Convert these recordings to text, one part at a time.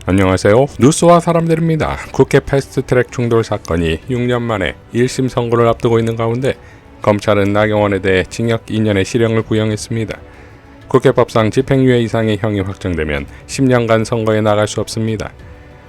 안녕하세요. 뉴스와 사람들입니다. 국회 패스트트랙 충돌 사건이 6년 만에 1심 선고를 앞두고 있는 가운데 검찰은 나경원에 대해 징역 2년의 실형을 구형했습니다. 국회법상 집행유예 이상의 형이 확정되면 10년간 선거에 나갈 수 없습니다.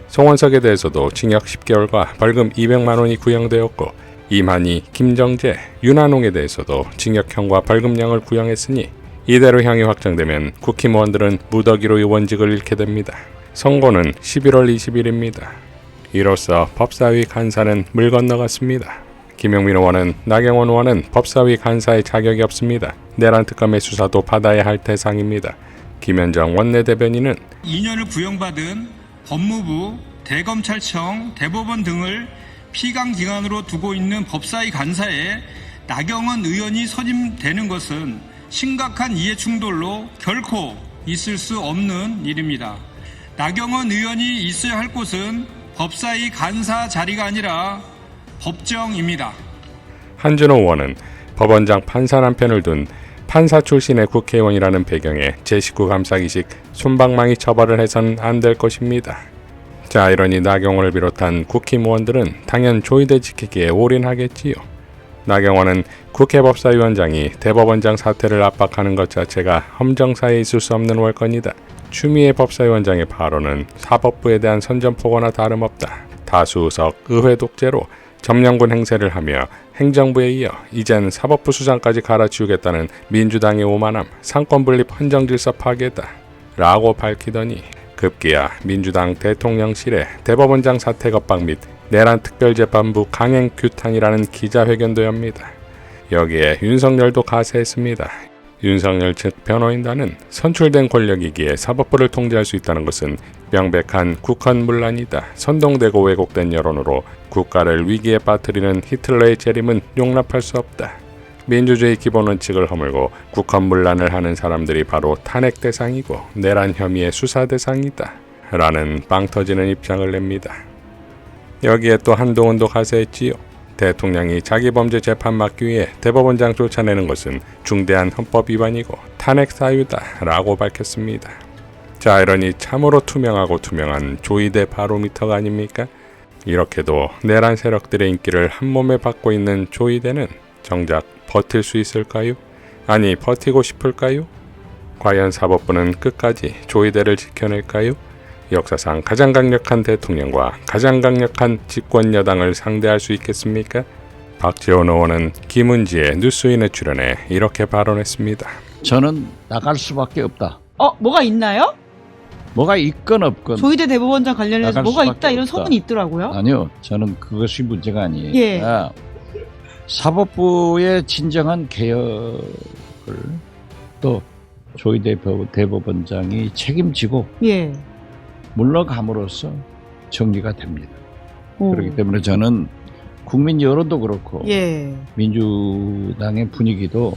송원석에 대해서도 징역 10개월과 벌금 200만 원이 구형되었고 이만희, 김정재, 윤한홍에 대해서도 징역형과 벌금형을 구형했으니 이대로 형이 확정되면 국힘의원들은 무더기로 의원직을 잃게 됩니다. 선고는 11월 20일입니다. 이로써 법사위 간사는 물 건너갔습니다. 김용민 의원은 나경원 의원은 법사위 간사의 자격이 없습니다. 내란 특검의 수사도 받아야 할 대상입니다. 김현정 원내대변인은 2년을 구형받은 법무부, 대검찰청, 대법원 등을 피감기관으로 두고 있는 법사위 간사에 나경원 의원이 선임되는 것은 심각한 이해충돌로 결코 있을 수 없는 일입니다. 나경원 의원이 있어야 할 곳은 법사위 간사 자리가 아니라 법정입니다. 한준호 의원은 법원장 판사 남편을 둔 판사 출신의 국회의원이라는 배경에 제19 감사기식 솜방망이 처벌을 해서는 안 될 것입니다. 자, 이러니 나경원을 비롯한 국힘의원들은 당연 조의대 지키기에 올인하겠지요. 나경원은 국회 법사위원장이 대법원장 사퇴를 압박하는 것 자체가 험정사에 있을 수 없는 월권이다. 추미애 법사위원장의 발언은 사법부에 대한 선전포고나 다름없다. 다수의석 의회 독재로 점령군 행세를 하며 행정부에 이어 이젠 사법부 수장까지 갈아치우겠다는 민주당의 오만함, 상권분립 헌정질서 파괴다 라고 밝히더니 급기야 민주당 대통령실의 대법원장 사퇴 겁박 및 내란특별재판부 강행 규탄이라는 기자회견도 엽니다. 여기에 윤석열도 가세했습니다. 윤석열 측 변호인단은 선출된 권력이기에 사법부를 통제할 수 있다는 것은 명백한 국헌문란이다. 선동되고 왜곡된 여론으로 국가를 위기에 빠뜨리는 히틀러의 재림은 용납할 수 없다. 민주주의 기본 원칙을 허물고 국헌문란을 하는 사람들이 바로 탄핵 대상이고 내란 혐의의 수사 대상이다. 라는 빵 터지는 입장을 냅니다. 여기에 또 한동훈도 가세했지요. 대통령이 자기 범죄 재판 막기 위해 대법원장 쫓아내는 것은 중대한 헌법 위반이고 탄핵 사유다 라고 밝혔습니다. 자, 이러니 참으로 투명한 조의대 바로미터가 아닙니까? 이렇게도 내란 세력들의 인기를 한몸에 받고 있는 조의대는 정작 버틸 수 있을까요? 아니, 버티고 싶을까요? 과연 사법부는 끝까지 조의대를 지켜낼까요? 역사상 가장 강력한 대통령과 가장 강력한 집권 여당을 상대할 수 있겠습니까? 박지원 의원은 김은지의 뉴스인에 출연해 이렇게 발언했습니다. 저는 나갈 수밖에 없다. 뭐가 있나요? 뭐가 있건 없건 조의대 대법원장 관련해서 나갈 뭐가 수밖에 있다 이런 없다. 소문이 있더라고요. 아니요, 저는 그것이 문제가 아니에요. 예. 사법부의 진정한 개혁을 또 조의대 대법원장이 책임지고 예. 물러감으로써 정리가 됩니다. 오. 그렇기 때문에 저는 국민 여론도 그렇고 예. 민주당의 분위기도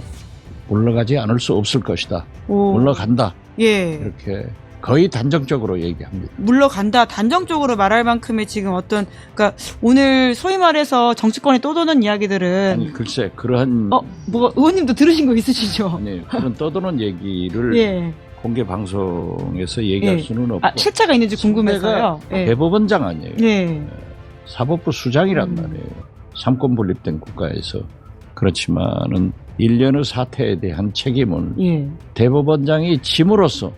물러가지 않을 수 없을 것이다. 오. 물러간다. 예. 이렇게 거의 단정적으로 얘기합니다. 물러간다 단정적으로 말할 만큼의 지금 그러니까 오늘 소위 말해서 정치권에 떠도는 이야기들은 아니, 글쎄 그러한 뭐가 의원님도 들으신 거 있으시죠? 아니, 그런 떠도는 얘기를 예. 공개 방송에서 얘기할 예. 수는 없고 실체가 있는지 궁금해서요. 예. 대법원장 아니에요. 예. 사법부 수장이란 말이에요. 삼권 분립된 국가에서. 그렇지만은 일련의 사태에 대한 책임을 예. 대법원장이 짐으로써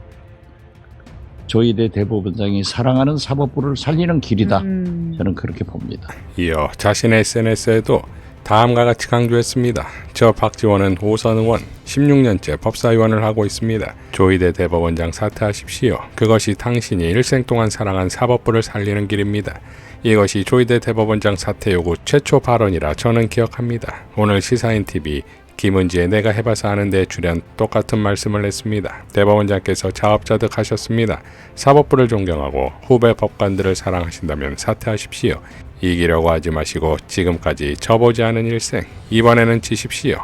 조의대 대법원장이 사랑하는 사법부를 살리는 길이다. 저는 그렇게 봅니다. 이어 자신의 SNS에도 다음과 같이 강조했습니다. 저 박지원은 오선 의원 16년째 법사위원을 하고 있습니다. 조의대 대법원장 사퇴하십시오. 그것이 당신이 일생 동안 사랑한 사법부를 살리는 길입니다. 이것이 조의대 대법원장 사퇴 요구 최초 발언이라 저는 기억합니다. 오늘 시사인TV 김은지의 내가 해봐서 아는데 출연 똑같은 말씀을 했습니다. 대법원장께서 자업자득 하셨습니다. 사법부를 존경하고 후배 법관들을 사랑하신다면 사퇴하십시오. 이기려고 하지 마시고 지금까지 져보지 않은 일생, 이번에는 지십시오.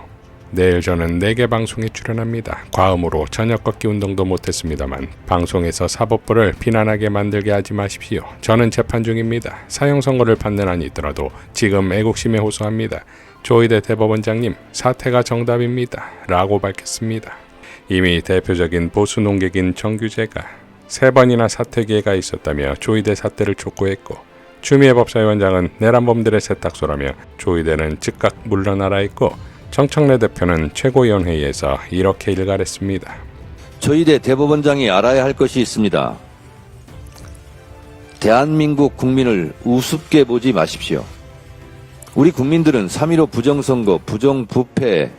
내일 저는 4개 방송에 출연합니다. 과음으로 저녁 걷기 운동도 못했습니다만 방송에서 사법부를 비난하게 만들게 하지 마십시오. 저는 재판 중입니다. 사형 선고를 받는 한이 있더라도 지금 애국심에 호소합니다. 조의대 대법원장님, 사퇴가 정답입니다. 라고 밝혔습니다. 이미 대표적인 보수 농객인 정규재가 3번이나 사퇴 기회가 있었다며 조이대 사퇴를 촉구했고, 추미애 법사위원장은 내란범들의 세탁소라며 조이대는 즉각 물러나라 했고, 정청래 대표는 최고위원회의에서 이렇게 일갈했습니다. 조이대 대법원장이 알아야 할 것이 있습니다. 대한민국 국민을 우습게 보지 마십시오. 우리 국민들은 3.15 부정선거, 부정부패의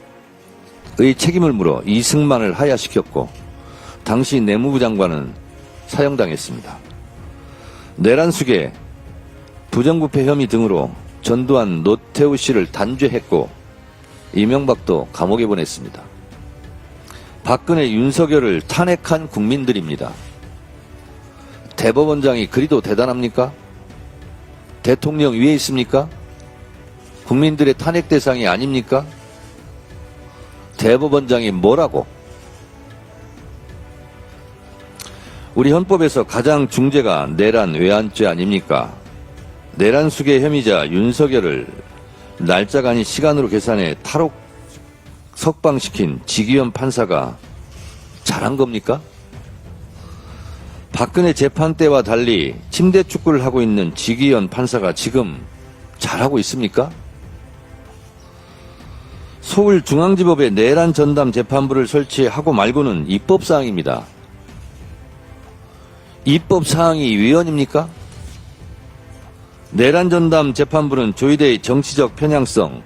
책임을 물어 이승만을 하야시켰고, 당시 내무부 장관은 사형당했습니다. 내란수계, 부정부패 혐의 등으로 전두환, 노태우 씨를 단죄했고, 이명박도 감옥에 보냈습니다. 박근혜, 윤석열을 탄핵한 국민들입니다. 대법원장이 그리도 대단합니까? 대통령 위에 있습니까? 국민들의 탄핵 대상이 아닙니까? 대법원장이 뭐라고? 우리 헌법에서 가장 중죄가 내란 외환죄 아닙니까? 내란 수계 혐의자 윤석열을 날짜가 아닌 시간으로 계산해 탈옥 석방시킨 지기현 판사가 잘한 겁니까? 박근혜 재판 때와 달리 침대 축구를 하고 있는 지기현 판사가 지금 잘하고 있습니까? 서울중앙지법에 내란 전담 재판부를 설치하고 말고는 입법사항입니다. 입법사항이 위헌입니까? 내란 전담 재판부는 조이대의 정치적 편향성,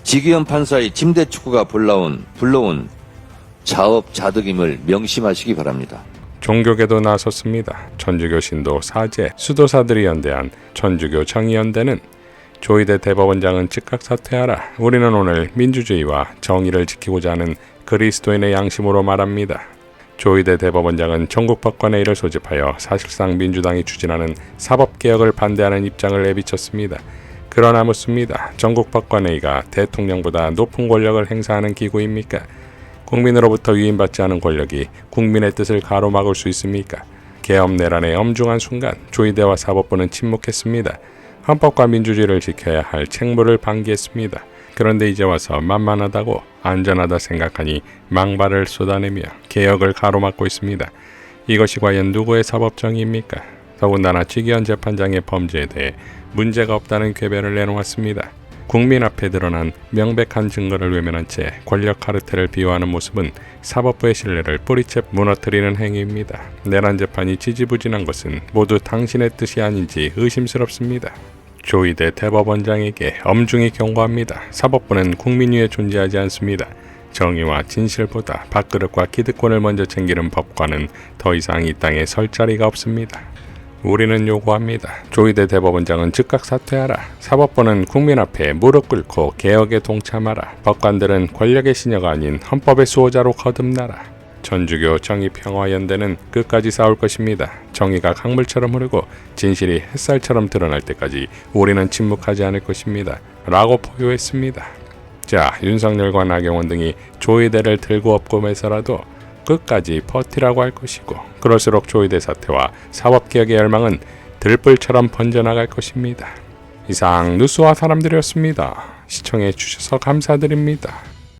지기현 판사의 침대 축구가 불러온 자업자득임을 명심하시기 바랍니다. 종교계도 나섰습니다. 천주교 신도 사제, 수도사들이 연대한 천주교 정의연대는 조이대 대법원장은 즉각 사퇴하라. 우리는 오늘 민주주의와 정의를 지키고자 하는 그리스도인의 양심으로 말합니다. 조이대 대법원장은 전국 법관회의를 소집하여 사실상 민주당이 추진하는 사법개혁을 반대하는 입장을 내비쳤습니다. 그러나 묻습니다. 전국 법관회의가 대통령보다 높은 권력을 행사하는 기구입니까? 국민으로부터 위임받지 않은 권력이 국민의 뜻을 가로막을 수 있습니까? 계엄 내란의 엄중한 순간 조이대와 사법부는 침묵했습니다. 헌법과 민주주의를 지켜야 할 책무를 방기했습니다. 그런데 이제 와서 만만하다고 안전하다 생각하니 망발을 쏟아내며 개혁을 가로막고 있습니다. 이것이 과연 누구의 사법정의입니까? 더군다나 지기현 재판장의 범죄에 대해 문제가 없다는 궤변을 내놓았습니다. 국민 앞에 드러난 명백한 증거를 외면한 채 권력 카르텔을 비호하는 모습은 사법부의 신뢰를 뿌리채 무너뜨리는 행위입니다. 내란 재판이 지지부진한 것은 모두 당신의 뜻이 아닌지 의심스럽습니다. 조이대 대법원장에게 엄중히 경고합니다. 사법부는 국민 위에 존재하지 않습니다. 정의와 진실보다 밥그릇과 기득권을 먼저 챙기는 법관은 더 이상 이 땅에 설 자리가 없습니다. 우리는 요구합니다. 조이대 대법원장은 즉각 사퇴하라. 사법부는 국민 앞에 무릎 꿇고 개혁에 동참하라. 법관들은 권력의 시녀가 아닌 헌법의 수호자로 거듭나라. 천주교 정의평화연대는 끝까지 싸울 것입니다. 정의가 강물처럼 흐르고 진실이 햇살처럼 드러날 때까지 우리는 침묵하지 않을 것입니다. 라고 포효했습니다. 자, 윤석열과 나경원 등이 조이대를 들고 업고매서라도 끝까지 버티라고 할 것이고, 그럴수록 조이대 사태와 사법개혁의 열망은 들불처럼 번져나갈 것입니다. 이상 뉴스와 사람들이었습니다. 시청해 주셔서 감사드립니다.